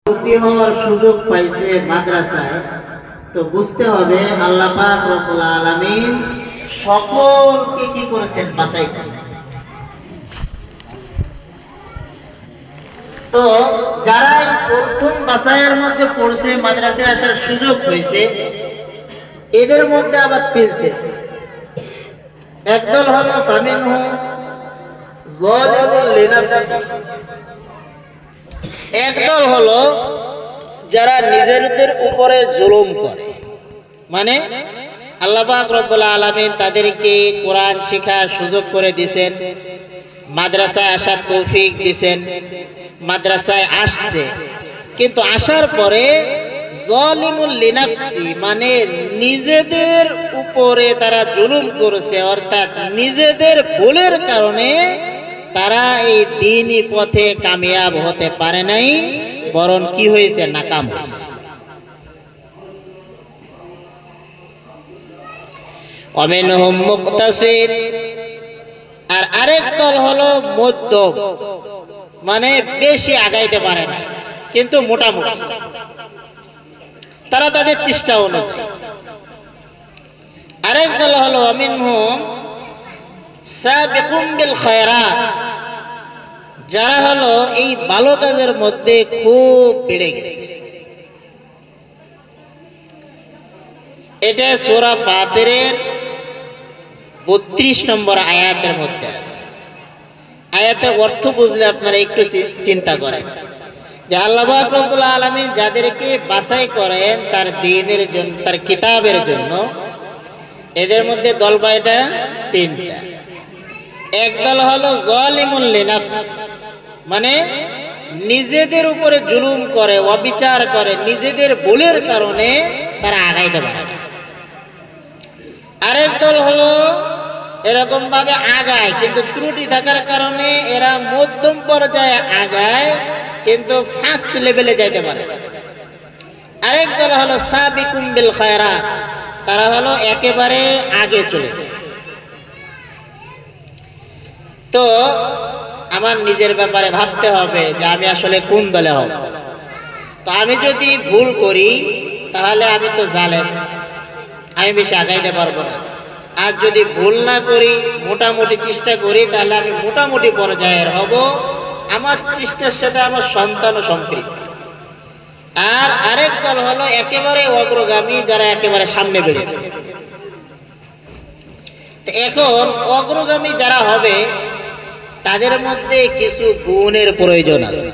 ভর্তি হওয়ার সুযোগ পাইছে মাদ্রাসায়, তো বুঝতে হবে আল্লাহ পাক রব্বুল আলামিন সকলকে কি করেছেন, বাছাই করেছেন। তো যারা প্রথম বাছাইয়ের মধ্যে পড়ছে, মাদ্রাসায় আসার সুযোগ হয়েছে, এদের মধ্যে আবার পেয়েছে একদল হলো ফামিনহুম যালিমুন লিনাফসি, একদল হলো যারা নিজেদের উপরে জুলুম করে। মানে আল্লাহ পাক রব্বুল আলামিন তাদেরকে কোরআন শেখার সুযোগ করে দিয়েছেন, মাদ্রাসায় আসার তৌফিক দিয়েছেন, মাদ্রাসায় আসছে, কিন্তু আসার পরে যালিমুল লিনাফসি মানে নিজেদের উপরে তারা জুলুম করেছে, অর্থাৎ নিজেদের ভুলের কারণে তারা এই দ্বীনি পথে কামিয়াব হতে পারে নাই, বরং কি হয়েছে, নাকাম হয়েছে। ওয়ামিনহুম মুকতাসিদ, আর আরেক দল হলো মধ্যম, মানে বেশি আগাইতে পারে না কিন্তু মোটামুটি তারা তাদের চেষ্টা অনুযায়ী। আরেক দল হলো ওয়ামিনহুম সাবিকুম বিল খায়রাত, যারা হলো এই ভালো কাজের মধ্যে খুব বেড়ে গেছে। এটা সূরা ফাতিরের 32 নম্বর আয়াতের মধ্যে আছে। আয়াতের অর্থ বুঝলে আপনারা একটু চিন্তা করেন যে আল্লাহ পাক রব্বুল আলামিন যাদেরকে বাছাই করেন তার দ্বীনের জন্য, তার কিতাবের জন্য, এদের মধ্যে দল কয়টা? 3টা। একদল হলো যালিমুল লিনাফস, মানে নিজেদের উপরে জুলুম করে, অবিচার করে, নিজেদের ভুলের কারণে তারা আগাইতে পারে না। আরেক দল হলো এরকম ভাবে আগায় কিন্তু ত্রুটি থাকার কারণে এরা মধ্যম পর্যায়ে আগায় কিন্তু ফার্স্ট লেভেলে যাইতে পারে। আরেক দল হলো সাবিকুম বিল খায়রাত, তারা হলো একেবারে আগে চলে যায়। তো আমার নিজের ব্যাপারে ভাবতে হবে যে আমি আসলে কোন দলে হব। তো আমি যদি ভুল করি তাহলে আমি তো জালেম, আমি বেশি আগাইতে পারবো না। আর যদি ভুল না করি, মোটামুটি চেষ্টা করি, তাহলে আমি মোটামুটি পর্যায়ের হব। আমার চেষ্টার সাথে আমার সন্তানও সম্পৃক্ত। আর আরেক দল হলো একেবারে অগ্রগামী, যারা একেবারে সামনে বেড়ে যায়। এখন অগ্রগামী যারা হবে তাদের মধ্যে কিছু গুণের প্রয়োজন আছে।